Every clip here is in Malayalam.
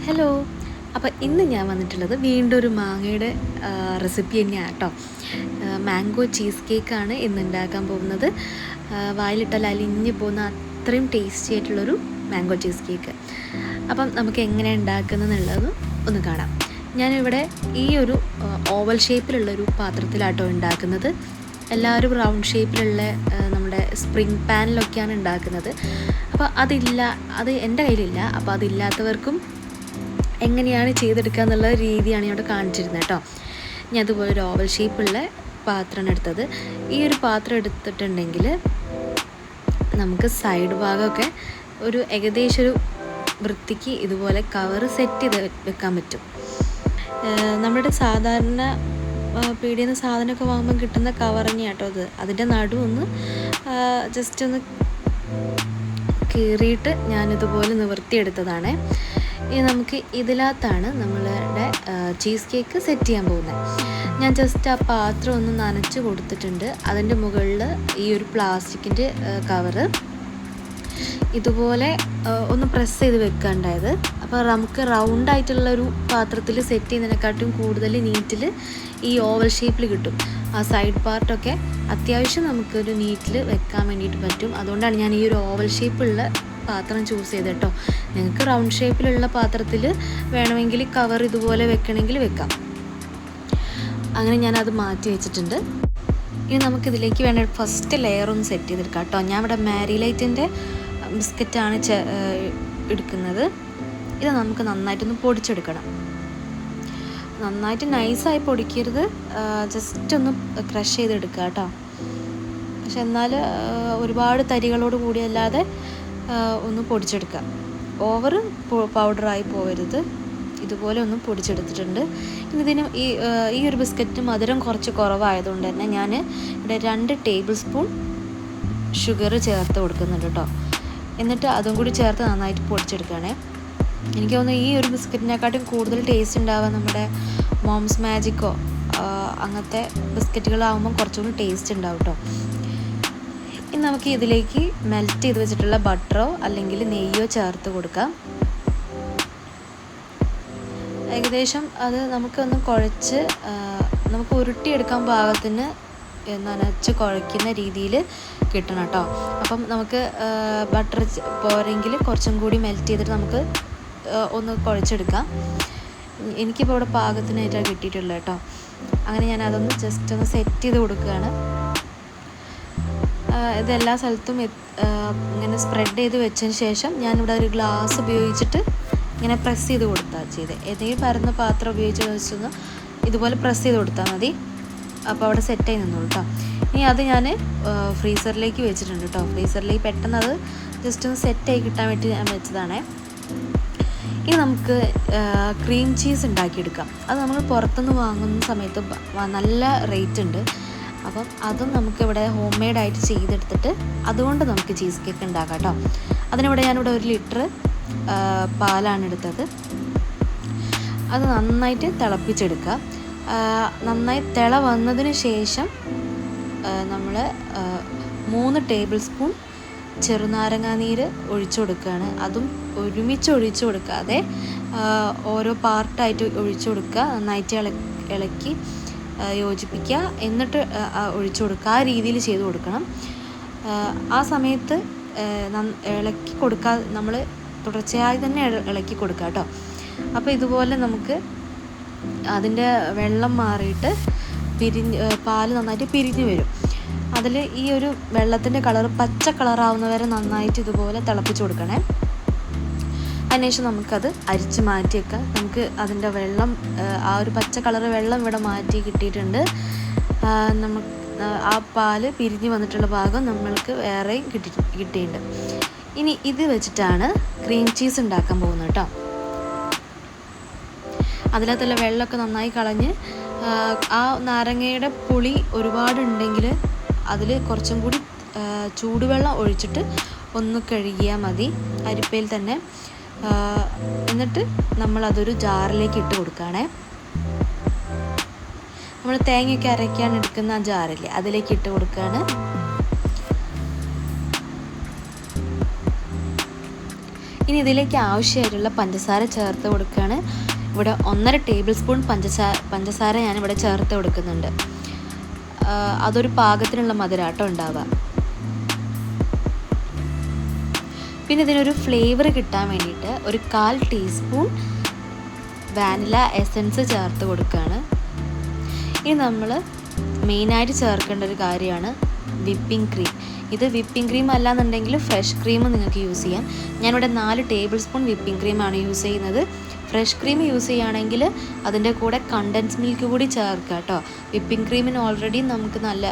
ഹലോ. അപ്പോൾ ഇന്ന് ഞാൻ വന്നിട്ടുള്ളത് വീണ്ടും ഒരു മാങ്ങയുടെ റെസിപ്പി തന്നെയാണ് കേട്ടോ. മാംഗോ ചീസ് കേക്കാണ് ഇന്ന് ഉണ്ടാക്കാൻ പോകുന്നത്. വായിലിട്ടാൽ അലിഞ്ഞ് പോകുന്ന അത്രയും ടേസ്റ്റി ആയിട്ടുള്ളൊരു മാംഗോ ചീസ് കേക്ക്. അപ്പം നമുക്ക് എങ്ങനെയാണ് ഉണ്ടാക്കുന്നതെന്നുള്ളത് ഒന്ന് കാണാം. ഞാനിവിടെ ഈ ഒരു ഓവൽ ഷേപ്പിലുള്ളൊരു പാത്രത്തിലാട്ടോ ഉണ്ടാക്കുന്നത്. എല്ലാവരും റൗണ്ട് ഷേപ്പിലുള്ള നമ്മുടെ സ്പ്രിങ് പാനിലൊക്കെയാണ് ഉണ്ടാക്കുന്നത്. അപ്പോൾ അത് എൻ്റെ കയ്യിലില്ല. അപ്പോൾ അതില്ലാത്തവർക്കും എങ്ങനെയാണ് ചെയ്തെടുക്കുക എന്നുള്ള രീതിയാണ് ഇവിടെ കാണിച്ചിരുന്നത് കേട്ടോ. ഞാൻ അതുപോലെ ഒരു ഓവൽ ഷേപ്പുള്ള പാത്രമാണ് എടുത്തത്. ഈ ഒരു പാത്രം എടുത്തിട്ടുണ്ടെങ്കിൽ നമുക്ക് സൈഡ് ഭാഗമൊക്കെ ഒരു ഏകദേശം ഒരു വൃത്തിക്ക് ഇതുപോലെ കവർ സെറ്റ് ചെയ്ത് വെക്കാൻ പറ്റും. നമ്മുടെ സാധാരണ പീടിയിൽ നിന്ന് സാധനമൊക്കെ വാങ്ങുമ്പോൾ കിട്ടുന്ന കവർ തന്നെയാണ് കേട്ടോ അത്. അതിൻ്റെ നടുവൊന്ന് ജസ്റ്റ് ഒന്ന് കീറിയിട്ട് ഞാനിതുപോലെ നിവർത്തിയെടുത്തതാണ്. ഇനി നമുക്ക് ഇതിനകത്താണ് നമ്മളുടെ ചീസ് കേക്ക് സെറ്റ് ചെയ്യാൻ പോകുന്നത്. ഞാൻ ജസ്റ്റ് ആ പാത്രം ഒന്ന് നനച്ച് കൊടുത്തിട്ടുണ്ട്. അതിൻ്റെ മുകളിൽ ഈ ഒരു പ്ലാസ്റ്റിക്കിൻ്റെ കവറ് ഇതുപോലെ ഒന്ന് പ്രസ് ചെയ്ത് വെക്കാനുണ്ടായത്. അപ്പോൾ നമുക്ക് റൗണ്ടായിട്ടുള്ളൊരു പാത്രത്തിൽ സെറ്റ് ചെയ്യുന്നതിനെക്കാട്ടും കൂടുതൽ നീറ്റിൽ ഈ ഓവൽ ഷേപ്പിൽ കിട്ടും. ആ സൈഡ് പാർട്ടൊക്കെ അത്യാവശ്യം നമുക്കൊരു നീറ്റിൽ വെക്കാൻ വേണ്ടിയിട്ട് പറ്റും. അതുകൊണ്ടാണ് ഞാൻ ഈ ഒരു ഓവൽ ഷേപ്പുള്ള പാത്രം ചൂസ് ചെയ്ത് കേട്ടോ. നിങ്ങൾക്ക് റൗണ്ട് ഷേപ്പിലുള്ള പാത്രത്തിൽ വേണമെങ്കിൽ കവർ ഇതുപോലെ വെക്കണമെങ്കിൽ വെക്കാം. അങ്ങനെ ഞാനത് മാറ്റി വെച്ചിട്ടുണ്ട്. ഇനി നമുക്കിതിലേക്ക് വേണ്ട ഫസ്റ്റ് ലെയർ ഒന്ന് സെറ്റ് ചെയ്തെടുക്കാം കേട്ടോ. ഞാൻ ഇവിടെ മാരിലൈറ്റിൻ്റെ ബിസ്ക്കറ്റാണ് എടുക്കുന്നത്. ഇത് നമുക്ക് നന്നായിട്ടൊന്ന് പൊടിച്ചെടുക്കണം. നന്നായിട്ട് നൈസായി പൊടിക്കരുത്, ജസ്റ്റ് ഒന്ന് ക്രഷ് ചെയ്തെടുക്കുക കേട്ടോ. പക്ഷെ എന്നാൽ ഒരുപാട് തരികളോട് കൂടിയല്ലാതെ ഒന്ന് പൊടിച്ചെടുക്കുക. ഓവർ പൗഡറായി പോകരുത്. ഇതുപോലെ ഒന്ന് പൊടിച്ചെടുത്തിട്ടുണ്ട്. ഇതിന് ഈ ഒരു ബിസ്ക്കറ്റിന് മധുരം കുറച്ച് കുറവായതുകൊണ്ട് തന്നെ ഞാൻ ഇവിടെ 2 ടേബിൾ സ്പൂൺ ഷുഗർ ചേർത്ത് കൊടുക്കുന്നുണ്ട് കേട്ടോ. എന്നിട്ട് അതും കൂടി ചേർത്ത് നന്നായിട്ട് പൊടിച്ചെടുക്കുകയാണേ. എനിക്ക് തോന്നുന്നു ഈ ഒരു ബിസ്ക്കറ്റിനെക്കാട്ടും കൂടുതൽ ടേസ്റ്റ് ഉണ്ടാവുക നമ്മുടെ മോംസ് മാജിക്കോ അങ്ങനത്തെ ബിസ്ക്കറ്റുകളാകുമ്പം കുറച്ചുകൂടി ടേസ്റ്റ് ഉണ്ടാവും കേട്ടോ. ഇനി നമുക്ക് ഇതിലേക്ക് മെൽറ്റ് ചെയ്ത് വെച്ചിട്ടുള്ള ബട്ടറോ അല്ലെങ്കിൽ നെയ്യോ ചേർത്ത് കൊടുക്കാം. ഏകദേശം അത് നമുക്കൊന്ന് കുഴച്ച് നമുക്ക് ഉരുട്ടിയെടുക്കാൻ പാകത്തിന് നനച്ച് കുഴയ്ക്കുന്ന രീതിയിൽ കിട്ടണം കേട്ടോ. അപ്പം നമുക്ക് ബട്ടർ പോരെങ്കിൽ കുറച്ചും കൂടി മെൽറ്റ് ചെയ്തിട്ട് നമുക്ക് ഒന്ന് കുഴച്ചെടുക്കാം. എനിക്കിപ്പോൾ ഇവിടെ പാകത്തിനായിട്ടാണ് കിട്ടിയിട്ടുള്ളത് കേട്ടോ. അങ്ങനെ ഞാൻ അതൊന്ന് ജസ്റ്റ് ഒന്ന് സെറ്റ് ചെയ്ത് കൊടുക്കുകയാണ്. ഇതെല്ലാ സ്ഥലത്തും ഇങ്ങനെ സ്പ്രെഡ് ചെയ്ത് വെച്ചതിന് ശേഷം ഞാനിവിടെ ഒരു ഗ്ലാസ് ഉപയോഗിച്ചിട്ട് ഇങ്ങനെ പ്രസ് ചെയ്ത് കൊടുത്താൽ ചെയ്തേ. ഏതെങ്കിലും പരന്ന പാത്രം ഉപയോഗിച്ച് വെച്ചൊന്ന് ഇതുപോലെ പ്രസ് ചെയ്ത് കൊടുത്താൽ മതി. അപ്പോൾ അവിടെ സെറ്റായി നിന്നോളൂ കേട്ടോ. ഇനി അത് ഞാൻ ഫ്രീസറിലേക്ക് വെച്ചിട്ടുണ്ട് കേട്ടോ. ഫ്രീസറിലേക്ക് പെട്ടെന്ന് അത് ജസ്റ്റ് ഒന്ന് സെറ്റായി കിട്ടാൻ വേണ്ടി ഞാൻ വെച്ചതാണേ. ഇനി നമുക്ക് ക്രീം ചീസ് ഉണ്ടാക്കിയെടുക്കാം. അത് നമ്മൾ പുറത്തുനിന്ന് വാങ്ങുന്ന സമയത്ത് നല്ല റേറ്റ് ഉണ്ട്. അപ്പം അതും നമുക്കിവിടെ ഹോം മെയ്ഡായിട്ട് ചെയ്തെടുത്തിട്ട് അതുകൊണ്ട് നമുക്ക് ചീസ് കേക്ക് ഉണ്ടാക്കാം കേട്ടോ. അതിനിവിടെ ഞാനിവിടെ 1 ലിറ്റർ പാലാണ് എടുത്തത്. അത് നന്നായിട്ട് തിളപ്പിച്ചെടുക്കുക. നന്നായി തിള വന്നതിന് ശേഷം നമ്മൾ 3 ടേബിൾ സ്പൂൺ ചെറുനാരങ്ങ നീര് ഒഴിച്ചു കൊടുക്കുകയാണ്. അതും ഒരുമിച്ച് ഒഴിച്ചു കൊടുക്കാതെ ഓരോ പാർട്ടായിട്ട് ഒഴിച്ചു കൊടുക്കുക. നന്നായിട്ട് ഇളക്കി യോജിപ്പിക്കുക. എന്നിട്ട് ഒഴിച്ചു കൊടുക്കുക. ആ രീതിയിൽ ചെയ്ത് കൊടുക്കണം. ആ സമയത്ത് ഇളക്കി കൊടുക്കാതെ നമ്മൾ തുടർച്ചയായി തന്നെ ഇളക്കി കൊടുക്കുക കേട്ടോ. അപ്പോൾ ഇതുപോലെ നമുക്ക് അതിൻ്റെ വെള്ളം മാറിയിട്ട് പാല് നന്നായിട്ട് പിരിഞ്ഞ് വരും. അതിൽ ഈ ഒരു വെള്ളത്തിൻ്റെ കളർ പച്ച കളറാവുന്നവരെ നന്നായിട്ട് ഇതുപോലെ തിളപ്പിച്ച് കൊടുക്കണേ. അതിനുശേഷം നമുക്കത് അരിച്ച് മാറ്റി വെക്കാം. നമുക്ക് അതിൻ്റെ വെള്ളം ആ ഒരു പച്ച കളർ വെള്ളം ഇവിടെ മാറ്റി കിട്ടിയിട്ടുണ്ട്. നമുക്ക് ആ പാല് പിരിഞ്ഞ് വന്നിട്ടുള്ള ഭാഗം നമ്മൾക്ക് വേറെ കിട്ടിയിട്ടുണ്ട്. ഇനി ഇത് വെച്ചിട്ടാണ് ക്രീം ചീസ് ഉണ്ടാക്കാൻ പോകുന്നത് കേട്ടോ. അതിനകത്തുള്ള വെള്ളമൊക്കെ നന്നായി കളഞ്ഞ് ആ നാരങ്ങയുടെ പുളി ഒരുപാടുണ്ടെങ്കിൽ അതിൽ കുറച്ചും കൂടി ചൂടുവെള്ളം ഒഴിച്ചിട്ട് ഒന്ന് കഴുകിയാൽ മതി അരിപ്പയിൽ തന്നെ. എന്നിട്ട് നമ്മളതൊരു ജാറിലേക്ക് ഇട്ട് കൊടുക്കുകയാണേ. നമ്മൾ തേങ്ങയൊക്കെ അരയ്ക്കാൻ എടുക്കുന്ന ആ ജാറില്ലേ, അതിലേക്ക് ഇട്ട് കൊടുക്കുകയാണ്. ഇനി ഇതിലേക്ക് ആവശ്യമായിട്ടുള്ള പഞ്ചസാര ചേർത്ത് കൊടുക്കുകയാണ്. ഇവിടെ 1.5 ടേബിൾ സ്പൂൺ പഞ്ചസാര ഞാനിവിടെ ചേർത്ത് കൊടുക്കുന്നുണ്ട്. അതൊരു പാകത്തിനുള്ള മധുരാട്ടം ഉണ്ടാവുക. പിന്നെ ഇതിനൊരു ഫ്ലേവർ കിട്ടാൻ വേണ്ടിയിട്ട് ഒരു 1/4 ടീസ്പൂൺ വാനില എസൻസ് ചേർത്ത് കൊടുക്കുകയാണ്. ഇനി നമ്മൾ മെയിനായിട്ട് ചേർക്കേണ്ട ഒരു കാര്യമാണ് വിപ്പിംഗ് ക്രീം. ഇത് വിപ്പിംഗ് ക്രീം അല്ലാന്നുണ്ടെങ്കിൽ ഫ്രഷ് ക്രീം നിങ്ങൾക്ക് യൂസ് ചെയ്യാം. ഞാനിവിടെ 4 ടേബിൾ സ്പൂൺ വിപ്പിംഗ് ക്രീമാണ് യൂസ് ചെയ്യുന്നത്. ഫ്രഷ് ക്രീം യൂസ് ചെയ്യുകയാണെങ്കിൽ അതിൻ്റെ കൂടെ കണ്ടൻസ് മിൽക്ക് കൂടി ചേർക്കുക കേട്ടോ. വിപ്പിംഗ് ക്രീമിന് ഓൾറെഡി നമുക്ക് നല്ല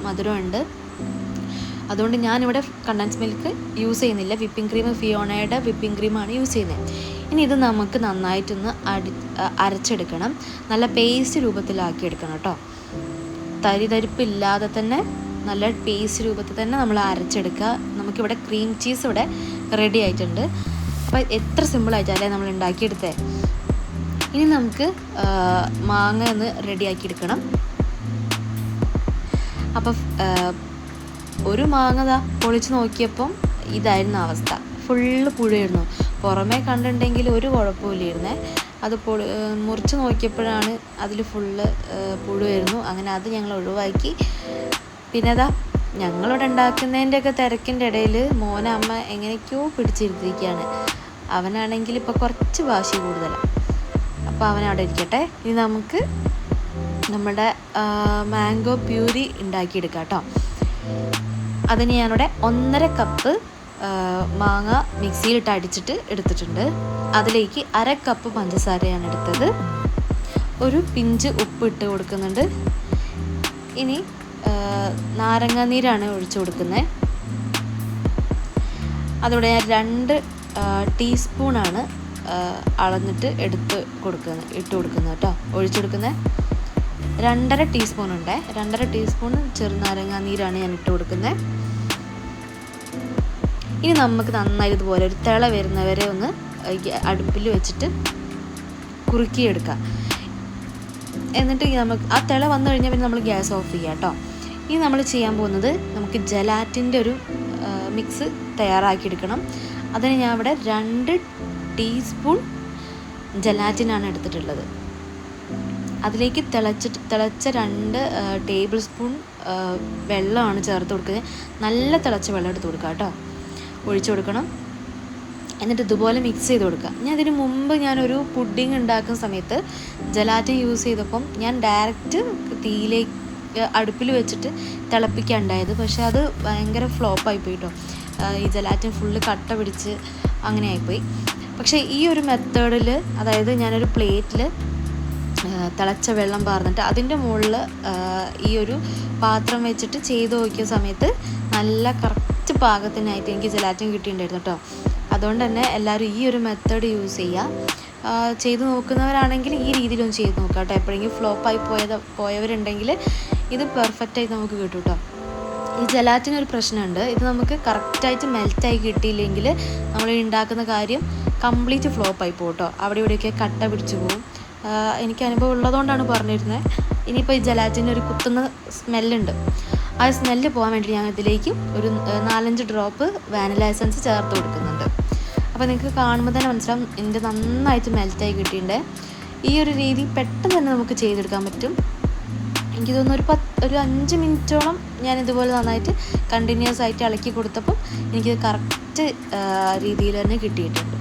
മധുരമുണ്ട്. അതുകൊണ്ട് ഞാനിവിടെ കണ്ടൻസ് മിൽക്ക് യൂസ് ചെയ്യുന്നില്ല. വിപ്പിംഗ് ക്രീം ഫിയോണയുടെ വിപ്പിംഗ് ക്രീമാണ് യൂസ് ചെയ്യുന്നത്. ഇനി ഇത് നമുക്ക് നന്നായിട്ടൊന്ന് അരച്ചെടുക്കണം. നല്ല പേസ്റ്റ് രൂപത്തിലാക്കിയെടുക്കണം കേട്ടോ. തരിതരിപ്പില്ലാതെ തന്നെ നല്ല പേസ്റ്റ് രൂപത്തിൽ തന്നെ നമ്മൾ അരച്ചെടുക്കുക. നമുക്കിവിടെ ക്രീം ചീസ് ഇവിടെ റെഡി ആയിട്ടുണ്ട്. അപ്പോൾ എത്ര സിമ്പിളായിട്ടല്ലേ നമ്മൾ ഉണ്ടാക്കിയെടുത്തേ. ഇനി നമുക്ക് മാങ്ങ ഒന്ന് റെഡിയാക്കിയെടുക്കണം. അപ്പം ഒരു മാങ്ങ പൊളിച്ച് നോക്കിയപ്പം ഇതായിരുന്നു അവസ്ഥ. ഫുള്ള് പുഴയായിരുന്നു. പുറമേ കണ്ടിട്ടുണ്ടെങ്കിൽ ഒരു കുഴപ്പമില്ലായിരുന്നേ. അത് മുറിച്ച് നോക്കിയപ്പോഴാണ് അതിൽ ഫുള്ള് പുഴുവായിരുന്നു. അങ്ങനെ അത് ഞങ്ങൾ ഒഴിവാക്കി. പിന്നെ അതാ ഞങ്ങളിവിടെ ഉണ്ടാക്കുന്നതിൻ്റെയൊക്കെ തിരക്കിൻ്റെ ഇടയിൽ മോനെ അമ്മ എങ്ങനെയൊക്കെയോ പിടിച്ചിരുത്തിയിരിക്കുകയാണ്. അവനാണെങ്കിൽ ഇപ്പോൾ കുറച്ച് വാശി കൂടുതലാണ്. അപ്പോൾ അവനവിടെ ഇരിക്കട്ടെ. ഇനി നമുക്ക് നമ്മുടെ മാംഗോ പ്യൂരി ഉണ്ടാക്കിയെടുക്കാം കേട്ടോ. അതിന് ഞാനിവിടെ 1.5 കപ്പ് മാങ്ങ മിക്സിയിലിട്ട് അടിച്ചിട്ട് എടുത്തിട്ടുണ്ട്. അതിലേക്ക് 1/2 കപ്പ് പഞ്ചസാരയാണ് എടുത്തത്. ഒരു പിഞ്ച് ഉപ്പ് ഇട്ട് കൊടുക്കുന്നുണ്ട്. ഇനി നാരങ്ങാനീരാണ് ഒഴിച്ചു കൊടുക്കുന്നത്. അതോടെ ഞാൻ 2 ടീസ്പൂണാണ് അളന്നിട്ട് ഇട്ട് കൊടുക്കുന്നത് കേട്ടോ. ഒഴിച്ചു കൊടുക്കുന്നത് 2.5 ടീസ്പൂൺ ഉണ്ട്. 2.5 ടീസ്പൂൺ ചെറുനാരങ്ങാനീരാണ് ഞാൻ ഇട്ട് കൊടുക്കുന്നത്. ഇനി നമുക്ക് നന്നായി ഇതുപോലെ ഒരു തിള വരുന്നവരെ ഒന്ന് അടുപ്പിൽ വെച്ചിട്ട് കുറുക്കിയെടുക്കാം. എന്നിട്ട് നമുക്ക് ആ തിള വന്നു കഴിഞ്ഞാൽ പിന്നെ നമ്മൾ ഗ്യാസ് ഓഫ് ചെയ്യാം കേട്ടോ. ഇനി നമ്മൾ ചെയ്യാൻ പോകുന്നത് നമുക്ക് ജലാറ്റിൻ്റെ ഒരു മിക്സ് തയ്യാറാക്കിയെടുക്കണം. അതിന് ഞാൻ ഇവിടെ 2 ടീസ്പൂൺ ജലാറ്റിനാണ് എടുത്തിട്ടുള്ളത്. അതിലേക്ക് തിളച്ച 2 ടേബിൾ സ്പൂൺ വെള്ളമാണ് ചേർത്ത് കൊടുക്കുന്നത്. നല്ല തിളച്ച വെള്ളം എടുത്ത് കൊടുക്കുക കേട്ടോ. ഒഴിച്ചു കൊടുക്കണം. എന്നിട്ട് ഇതുപോലെ മിക്സ് ചെയ്ത് കൊടുക്കുക. ഞാൻ ഇതിന് മുമ്പ് ഞാനൊരു പുഡിങ് ഉണ്ടാക്കുന്ന സമയത്ത് ജലാറ്റിൻ യൂസ് ചെയ്തപ്പം ഞാൻ ഡയറക്റ്റ് തീയിലേക്ക് അടുപ്പിൽ വെച്ചിട്ട് തിളപ്പിക്കാനുണ്ടായത്. പക്ഷേ അത് ഭയങ്കര ഫ്ലോപ്പായി പോയി കേട്ടോ. ഈ ജലാറ്റിൻ ഫുള്ള് കട്ട പിടിച്ച് അങ്ങനെ ആയിപ്പോയി. പക്ഷേ ഈ ഒരു മെത്തേഡിൽ, അതായത് ഞാനൊരു പ്ലേറ്റിൽ തിളച്ച വെള്ളം പാർന്നിട്ട് അതിൻ്റെ മുകളിൽ ഈ ഒരു പാത്രം വെച്ചിട്ട് ചെയ്ത് നോക്കിയ സമയത്ത് നല്ല കറക്റ്റ് പാകത്തിനായിട്ട് എനിക്ക് ജലാറ്റിൻ കിട്ടിയിട്ടുണ്ടായിരുന്നു കേട്ടോ. അതുകൊണ്ട് തന്നെ എല്ലാവരും ഈ ഒരു മെത്തേഡ് യൂസ് ചെയ്യുക. ചെയ്ത് നോക്കുന്നവരാണെങ്കിൽ ഈ രീതിയിലൊന്നും ചെയ്ത് നോക്കാം കേട്ടോ. എപ്പോഴെങ്കിലും ഫ്ലോപ്പായി പോയവരുണ്ടെങ്കിൽ ഇത് പെർഫെക്റ്റായി നമുക്ക് കിട്ടും കേട്ടോ. ഈ ജലാറ്റിനൊരു പ്രശ്നമുണ്ട്. ഇത് നമുക്ക് കറക്റ്റായിട്ട് മെൽറ്റായി കിട്ടിയില്ലെങ്കിൽ നമ്മൾ ഉണ്ടാക്കുന്ന കാര്യം കംപ്ലീറ്റ് ഫ്ലോപ്പായി പോകും കേട്ടോ. അവിടെ ഇവിടെയൊക്കെ കട്ട പിടിച്ചു പോകും. എനിക്ക് അനുഭവം ഉള്ളതുകൊണ്ടാണ് പറഞ്ഞിരുന്നത്. ഇനിയിപ്പോൾ ഈ ജലാറ്റിന് ഒരു കുത്തുന്ന സ്മെല്ലുണ്ട്. ആ സ്മെല്ല് പോകാൻ വേണ്ടി ഞാൻ ഇതിലേക്ക് ഒരു 4-5 ഡ്രോപ്പ് വാനില എസൻസ് ചേർത്ത് കൊടുക്കുന്നുണ്ട്. അപ്പോൾ നിങ്ങൾക്ക് കാണുമ്പോൾ തന്നെ മനസ്സിലാവും എൻ്റെ നന്നായിട്ട് മെൽറ്റായി കിട്ടിയിട്ടുണ്ട്. ഈ ഒരു രീതി പെട്ടെന്ന് തന്നെ നമുക്ക് ചെയ്തെടുക്കാൻ പറ്റും. എനിക്ക് തോന്നുന്നു ഒരു 5 മിനിറ്റോളം ഞാൻ ഇതുപോലെ നന്നായിട്ട് കണ്ടിന്യൂസ് ആയിട്ട് ഇളക്കി കൊടുത്തപ്പം എനിക്കത് കറക്റ്റ് രീതിയിൽ തന്നെ കിട്ടിയിട്ടുണ്ട്.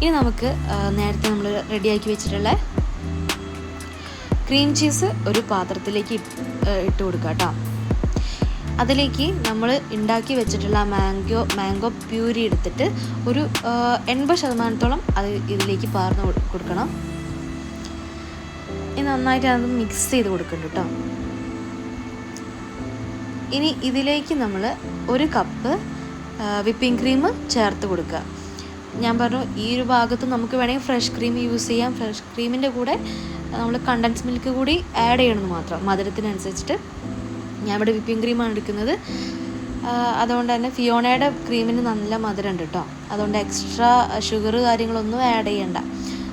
ഇനി നമുക്ക് നേരത്തെ നമ്മൾ റെഡിയാക്കി വെച്ചിട്ടുള്ള ക്രീം ചീസ് ഒരു പാത്രത്തിലേക്ക് ഇട്ട് കൊടുക്കുക കേട്ടോ. അതിലേക്ക് നമ്മൾ ഉണ്ടാക്കി വെച്ചിട്ടുള്ള മാംഗോ പ്യൂരി എടുത്തിട്ട് ഒരു 80% അത് ഇതിലേക്ക് പാർന്ന് കൊടുക്കണം. ഇനി നന്നായിട്ട് അത് മിക്സ് ചെയ്ത് കൊടുക്കുന്നുണ്ട് കേട്ടോ. ഇനി ഇതിലേക്ക് നമ്മൾ 1 കപ്പ് വിപ്പിംഗ് ക്രീം ചേർത്ത് കൊടുക്കുക. ഞാൻ പറഞ്ഞു ഈ ഒരു ഭാഗത്ത് നമുക്ക് വേണമെങ്കിൽ ഫ്രഷ് ക്രീം യൂസ് ചെയ്യാം. ഫ്രഷ് ക്രീമിൻ്റെ കൂടെ നമ്മൾ കണ്ടൻസ് മിൽക്ക് കൂടി ആഡ് ചെയ്യണമെന്ന് മാത്രം, മധുരത്തിനനുസരിച്ചിട്ട്. ഞാൻ ഇവിടെ വിപ്പിംഗ് ക്രീമാണ് എടുക്കുന്നത്. അതുകൊണ്ട് തന്നെ ഫിയോണയുടെ ക്രീമിന് നല്ല മധുരമുണ്ട് കേട്ടോ. അതുകൊണ്ട് എക്സ്ട്രാ ഷുഗർ കാര്യങ്ങളൊന്നും ആഡ് ചെയ്യണ്ട.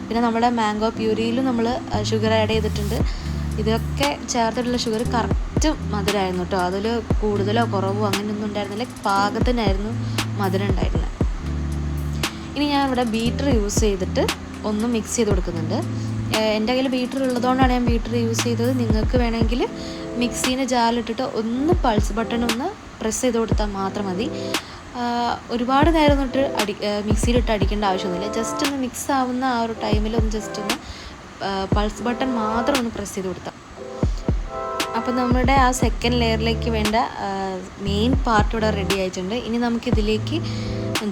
പിന്നെ നമ്മുടെ മാംഗോ പ്യൂരിയിലും നമ്മൾ ഷുഗർ ആഡ് ചെയ്തിട്ടുണ്ട്. ഇതൊക്കെ ചേർത്തിട്ടുള്ള ഷുഗർ കറക്റ്റ് മധുരമായിരുന്നു കേട്ടോ. അതിൽ കൂടുതലോ കുറവോ അങ്ങനെയൊന്നും ഉണ്ടായിരുന്നില്ല. പാകത്തിനായിരുന്നു മധുരം ഉണ്ടായിരുന്നത്. ഇനി ഞാൻ ഇവിടെ ബീറ്റർ യൂസ് ചെയ്തിട്ട് ഒന്ന് മിക്സ് ചെയ്ത് കൊടുക്കുന്നുണ്ട്. എൻ്റെ കയ്യിൽ ബീറ്റർ ഉള്ളതുകൊണ്ടാണ് ഞാൻ ബീറ്റർ യൂസ് ചെയ്തത്. നിങ്ങൾക്ക് വേണമെങ്കിൽ മിക്സീനെ ജാറിലിട്ടിട്ട് ഒന്ന് പൾസ് ബട്ടൺ ഒന്ന് പ്രസ് ചെയ്ത് കൊടുത്താൽ മാത്രം മതി. ഒരുപാട് നേരം തൊട്ട് മിക്സിയിലിട്ട് അടിക്കേണ്ട ആവശ്യമൊന്നുമില്ല. ജസ്റ്റ് ഒന്ന് മിക്സ് ആവുന്ന ആ ഒരു ടൈമിൽ ഒന്ന് ജസ്റ്റ് ഒന്ന് പൾസ് ബട്ടൺ മാത്രം ഒന്ന് പ്രസ് ചെയ്ത് കൊടുത്താൽ. അപ്പോൾ നമ്മുടെ ആ സെക്കൻഡ് ലെയറിലേക്ക് വേണ്ട മെയിൻ പാർട്ട് ഇവിടെ റെഡി ആയിട്ടുണ്ട്. ഇനി നമുക്കിതിലേക്ക്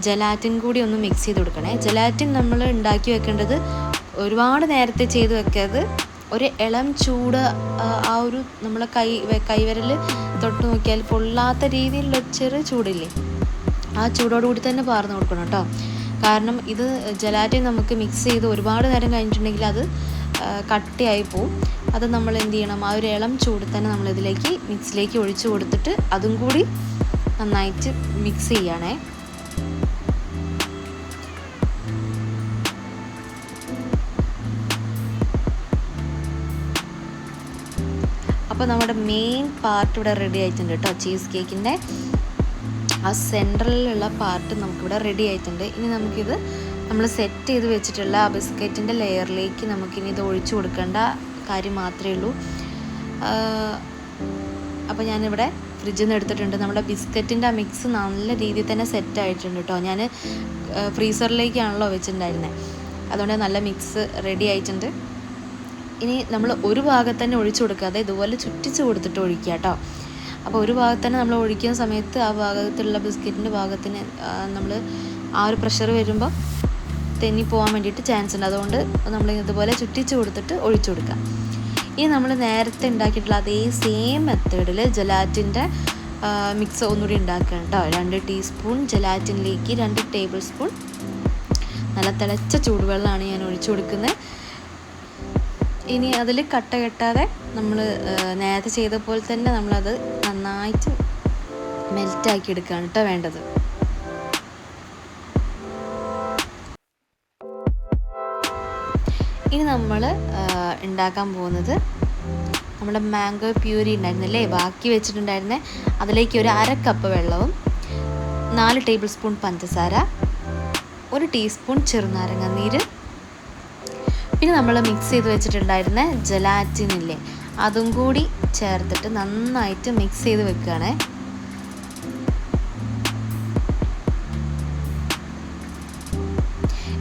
ജലാറ്റിൻ കൂടി ഒന്ന് മിക്സ് ചെയ്ത് കൊടുക്കണേ. ജലാറ്റിൻ നമ്മൾ ഉണ്ടാക്കി വെക്കേണ്ടത് ഒരുപാട് നേരത്തെ ചെയ്ത് വെക്കരുത്. ഒരു ഇളം ചൂട്, ആ ഒരു നമ്മളെ കൈവിരൽ തൊട്ട് നോക്കിയാൽ പൊള്ളാത്ത രീതിയിലുള്ള ചെറിയ ചൂടില്ലേ, ആ ചൂടോടുകൂടി തന്നെ പാർന്ന് കൊടുക്കണം കേട്ടോ. കാരണം ഇത് ജലാറ്റിൻ നമുക്ക് മിക്സ് ചെയ്ത് ഒരുപാട് നേരം കഴിഞ്ഞിട്ടുണ്ടെങ്കിൽ അത് കട്ടിയായി പോവും. അത് നമ്മൾ എന്ത് ചെയ്യണം, ആ ഒരു ഇളം ചൂട് തന്നെ നമ്മളിതിലേക്ക് മിക്സിലേക്ക് ഒഴിച്ച് കൊടുത്തിട്ട് അതും കൂടി നന്നായിട്ട് മിക്സ് ചെയ്യണേ. അപ്പോൾ നമ്മുടെ മെയിൻ പാർട്ട് ഇവിടെ റെഡി ആയിട്ടുണ്ട് കേട്ടോ. ചീസ് കേക്കിൻ്റെ ആ സെൻട്രലിലുള്ള പാർട്ട് നമുക്കിവിടെ റെഡി ആയിട്ടുണ്ട്. ഇനി നമുക്കിത് നമ്മൾ സെറ്റ് ചെയ്ത് വെച്ചിട്ടുള്ള ആ ബിസ്ക്കറ്റിൻ്റെ ലെയറിലേക്ക് നമുക്കിനി ഇത് ഒഴിച്ചു കൊടുക്കേണ്ട കാര്യം മാത്രമേ ഉള്ളൂ. അപ്പോൾ ഞാനിവിടെ ഫ്രിഡ്ജിൽ നിന്ന് എടുത്തിട്ടുണ്ട്. നമ്മുടെ ബിസ്ക്കറ്റിൻ്റെ ആ മിക്സ് നല്ല രീതിയിൽ തന്നെ സെറ്റ് ആയിട്ടുണ്ട് കേട്ടോ. ഞാൻ ഫ്രീസറിലേക്കാണല്ലോ വെച്ചിട്ടുണ്ടായിരുന്നത്, അതുകൊണ്ട് നല്ല മിക്സ് റെഡി ആയിട്ടുണ്ട്. ഇനി നമ്മൾ ഒരു ഭാഗത്ത് തന്നെ ഒഴിച്ചു കൊടുക്കാതെ ഇതുപോലെ ചുറ്റിച്ച് കൊടുത്തിട്ട് ഒഴിക്കുക കേട്ടോ. അപ്പോൾ ഒരു ഭാഗത്ത് തന്നെ നമ്മൾ ഒഴിക്കുന്ന സമയത്ത് ആ ഭാഗത്തുള്ള ബിസ്ക്കറ്റിൻ്റെ ഭാഗത്തിന് നമ്മൾ ആ ഒരു പ്രഷർ വരുമ്പോൾ തെന്നി പോകാൻ വേണ്ടിയിട്ട് ചാൻസ് ഉണ്ട്. അതുകൊണ്ട് നമ്മൾ ഇതുപോലെ ചുറ്റിച്ച് കൊടുത്തിട്ട് ഒഴിച്ചു കൊടുക്കാം. ഇനി നമ്മൾ നേരത്തെ ഉണ്ടാക്കിയിട്ടുള്ള അതേ സെയിം മെത്തേഡിൽ ജലാറ്റിൻ്റെ മിക്സ് ഒന്നുകൂടി ഉണ്ടാക്കണം കേട്ടോ. 2 ടീസ്പൂൺ ജലാറ്റിനിലേക്ക് 2 ടേബിൾ സ്പൂൺ നല്ല തിളച്ച ചൂടുവെള്ളമാണ് ഞാൻ ഒഴിച്ചു കൊടുക്കുന്നത്. ഇനി അതിൽ കട്ട കെട്ടാതെ നമ്മൾ നേരത്തെ ചെയ്ത പോലെ തന്നെ നമ്മളത് നന്നായിട്ട് മെൽറ്റാക്കി എടുക്കുകയാണ് കേട്ടോ വേണ്ടത്. ഇനി നമ്മൾ ഉണ്ടാക്കാൻ പോകുന്നത് നമ്മുടെ മാംഗോ പ്യൂരി ഉണ്ടായിരുന്നില്ലേ, ബാക്കി വെച്ചിട്ടുണ്ടായിരുന്നേ, അതിലേക്ക് ഒരു 1/2 കപ്പ് വെള്ളവും 4 ടേബിൾ സ്പൂൺ പഞ്ചസാര, 1 ടീസ്പൂൺ ചെറുനാരങ്ങ നീര്, പിന്നെ നമ്മൾ മിക്സ് ചെയ്ത് വെച്ചിട്ടുണ്ടായിരുന്ന ജലാറ്റിനില്ലേ അതും കൂടി ചേർത്തിട്ട് നന്നായിട്ട് മിക്സ് ചെയ്ത് വെക്കുകയാണേ.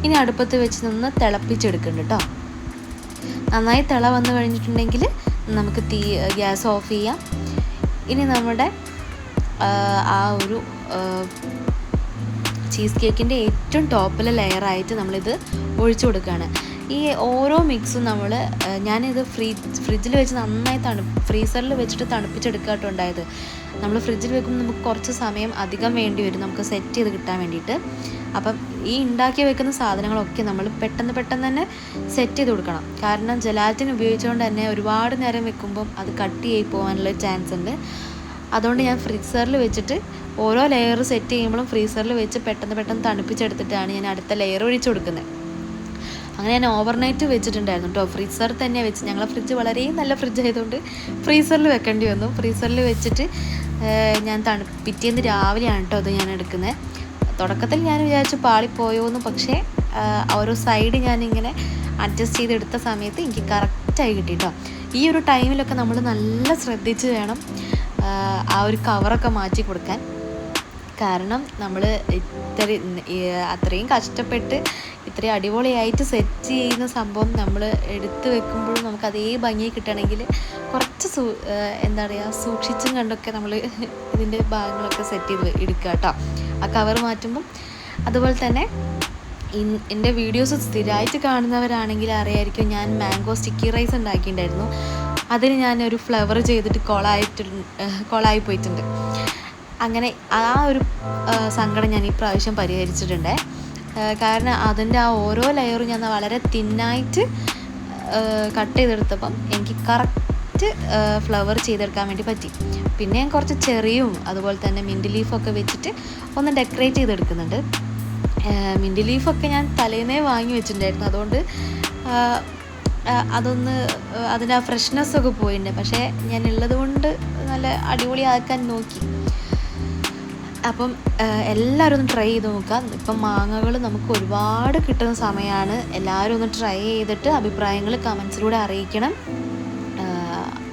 ഇനി അടുപ്പത്ത് വെച്ച് നിന്ന് തിളപ്പിച്ചെടുക്കുന്നുണ്ട് കേട്ടോ. നന്നായി തിള വന്നു കഴിഞ്ഞിട്ടുണ്ടെങ്കിൽ നമുക്ക് ഗ്യാസ് ഓഫ് ചെയ്യാം. ഇനി നമ്മുടെ ആ ഒരു ചീസ് കേക്കിൻ്റെ ഏറ്റവും ടോപ്പിലെ ലെയറായിട്ട് നമ്മളിത് ഒഴിച്ചു കൊടുക്കുകയാണ്. ഈ ഓരോ മിക്സും ഞാനിത് ഫ്രിഡ്ജിൽ വെച്ച് നന്നായി ഫ്രീസറിൽ വെച്ചിട്ട് തണുപ്പിച്ചെടുക്കാട്ടോ ഉണ്ടായത്. നമ്മൾ ഫ്രിഡ്ജിൽ വെക്കുമ്പോൾ നമുക്ക് കുറച്ച് സമയം അധികം വേണ്ടി വരും നമുക്ക് സെറ്റ് ചെയ്ത് കിട്ടാൻ വേണ്ടിയിട്ട്. അപ്പം ഈ ഉണ്ടാക്കി വെക്കുന്ന സാധനങ്ങളൊക്കെ നമ്മൾ പെട്ടെന്ന് തന്നെ സെറ്റ് ചെയ്ത് കൊടുക്കണം. കാരണം ജലാറ്റിൻ ഉപയോഗിച്ചുകൊണ്ട് തന്നെ ഒരുപാട് നേരം വെക്കുമ്പം അത് കട്ടിയായി പോകാനുള്ള ചാൻസ് ഉണ്ട്. അതുകൊണ്ട് ഞാൻ ഫ്രീസറിൽ വെച്ചിട്ട് ഓരോ ലെയർ സെറ്റ് ചെയ്യുമ്പോഴും ഫ്രീസറിൽ വെച്ച് പെട്ടെന്ന് തണുപ്പിച്ചെടുത്തിട്ടാണ് ഞാൻ അടുത്ത ലെയർ ഒഴിച്ചു കൊടുക്കുന്നത്. അങ്ങനെ ഞാൻ ഓവർനൈറ്റ് വെച്ചിട്ടുണ്ടായിരുന്നു കേട്ടോ. ഫ്രീസറിൽ തന്നെ വെച്ച്, ഞങ്ങളെ ഫ്രിഡ്ജ് വളരെ നല്ല ഫ്രിഡ്ജ് ആയതുകൊണ്ട് ഫ്രീസറിൽ വെക്കേണ്ടി വന്നു. ഫ്രീസറിൽ വെച്ചിട്ട് ഞാൻ പിറ്റേന്ന് രാവിലെയാണ് കേട്ടോ അത് ഞാൻ എടുക്കുന്നത്. തുടക്കത്തിൽ ഞാൻ വിചാരിച്ചു പാളിപ്പോയോന്ന്, പക്ഷേ ഓരോ സൈഡ് ഞാനിങ്ങനെ അഡ്ജസ്റ്റ് ചെയ്തെടുത്ത സമയത്ത് എനിക്ക് കറക്റ്റായി കിട്ടി കേട്ടോ. ഈ ഒരു ടൈമിലൊക്കെ നമ്മൾ നല്ല ശ്രദ്ധിച്ച് വേണം ആ ഒരു കവറൊക്കെ മാറ്റി കൊടുക്കാൻ. കാരണം നമ്മൾ അത്രയും കഷ്ടപ്പെട്ട് ഇത്രയും അടിപൊളിയായിട്ട് സെറ്റ് ചെയ്യുന്ന സംഭവം നമ്മൾ എടുത്ത് വെക്കുമ്പോഴും നമുക്ക് അതേ ഭംഗി കിട്ടണമെങ്കിൽ കുറച്ച് എന്താ പറയുക സൂക്ഷിച്ചും കണ്ടൊക്കെ നമ്മൾ ഇതിൻ്റെ ഭാഗങ്ങളൊക്കെ സെറ്റ് ചെയ്ത് എടുക്കുക കേട്ടോ, ആ കവർ മാറ്റുമ്പം. അതുപോലെ തന്നെ എൻ്റെ വീഡിയോസ് സ്ഥിരമായിട്ട് കാണുന്നവരാണെങ്കിൽ അറിയായിരിക്കും, ഞാൻ മാംഗോ സ്റ്റിക്കി റൈസ് ഉണ്ടാക്കിയിട്ടുണ്ടായിരുന്നു. അതിന് ഞാനൊരു ഫ്ലവർ ചെയ്തിട്ട് കൊളായി പോയിട്ടുണ്ട്. അങ്ങനെ ആ ഒരു സങ്കടം ഞാൻ ഈ പ്രാവശ്യം പരിഹരിച്ചിട്ടുണ്ട്. കാരണം അതിൻ്റെ ആ ഓരോ ലെയറും ഞാൻ വളരെ തിന്നായിട്ട് കട്ട് ചെയ്തെടുത്തപ്പം എനിക്ക് കറക്റ്റ് ഫ്ലവർ ചെയ്തെടുക്കാൻ വേണ്ടി പറ്റി. പിന്നെ ഞാൻ കുറച്ച് ചെറിയും അതുപോലെ തന്നെ മിൻറ്റ് ലീഫൊക്കെ വെച്ചിട്ട് ഒന്ന് ഡെക്കറേറ്റ് ചെയ്തെടുക്കുന്നുണ്ട്. മിൻറ്റ് ലീഫൊക്കെ ഞാൻ തലേന്നേ വാങ്ങി വെച്ചിട്ടുണ്ടായിരുന്നു. അതുകൊണ്ട് അതൊന്ന് അതിൻ്റെ ആ ഫ്രഷ്നെസ്സൊക്കെ പോയിട്ടുണ്ട്. പക്ഷേ ഞാൻ ഉള്ളത് കൊണ്ട് നല്ല അടിപൊളിയാക്കാൻ നോക്കി. അപ്പം എല്ലാവരും ഒന്ന് ട്രൈ ചെയ്ത് നോക്കാം. ഇപ്പം മാങ്ങകൾ നമുക്ക് ഒരുപാട് കിട്ടുന്ന സമയമാണ്. എല്ലാവരും ഒന്ന് ട്രൈ ചെയ്തിട്ട് അഭിപ്രായങ്ങൾ കമൻസിലൂടെ അറിയിക്കണം.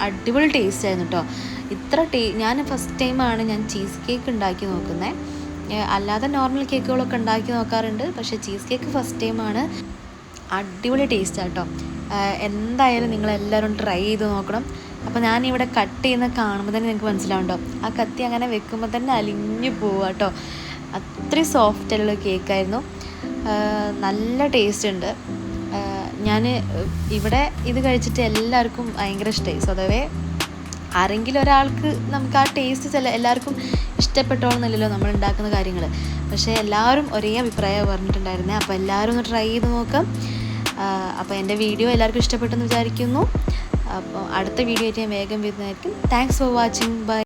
അടിപൊളി ടേസ്റ്റ് ആയിരുന്നു കേട്ടോ. ഞാൻ ഫസ്റ്റ് ടൈമാണ് ഞാൻ ചീസ് കേക്ക് ഉണ്ടാക്കി നോക്കുന്നത്. അല്ലാതെ നോർമൽ കേക്കുകളൊക്കെ ഉണ്ടാക്കി നോക്കാറുണ്ട്, പക്ഷേ ചീസ് കേക്ക് ഫസ്റ്റ് ടൈമാണ്. അടിപൊളി ടേസ്റ്റാണ് കേട്ടോ. എന്തായാലും നിങ്ങളെല്ലാവരും ട്രൈ ചെയ്ത് നോക്കണം. അപ്പോൾ ഞാനിവിടെ കട്ട് ചെയ്യുന്ന കാണുമ്പോൾ തന്നെ നിങ്ങൾക്ക് മനസ്സിലാവുണ്ടോ, ആ കത്തി അങ്ങനെ വെക്കുമ്പോൾ തന്നെ അലിഞ്ഞു പോവുക കേട്ടോ. അത്രയും സോഫ്റ്റായിട്ടുള്ള കേക്കായിരുന്നു. നല്ല ടേസ്റ്റ് ഉണ്ട്. ഞാൻ ഇവിടെ ഇത് കഴിച്ചിട്ട് എല്ലാവർക്കും ഭയങ്കര ഇഷ്ടമായി. സ്വതവേ ആരെങ്കിലും ഒരാൾക്ക് നമുക്ക് ആ ടേസ്റ്റ് എല്ലാവർക്കും ഇഷ്ടപ്പെട്ടോളന്നില്ലല്ലോ നമ്മൾ ഉണ്ടാക്കുന്ന കാര്യങ്ങൾ. പക്ഷേ എല്ലാവരും ഒരേ അഭിപ്രായം പറഞ്ഞിട്ടുണ്ടായിരുന്നേ. അപ്പോൾ എല്ലാവരും ഒന്ന് ട്രൈ ചെയ്ത് നോക്കാം. അപ്പോൾ എൻ്റെ വീഡിയോ എല്ലാവർക്കും ഇഷ്ടപ്പെട്ടെന്ന് വിചാരിക്കുന്നു. അപ്പോൾ അടുത്ത വീഡിയോ ആയിട്ട് ഞാൻ വേഗം വരുന്നതായിരിക്കും. Thanks for watching. ബൈ.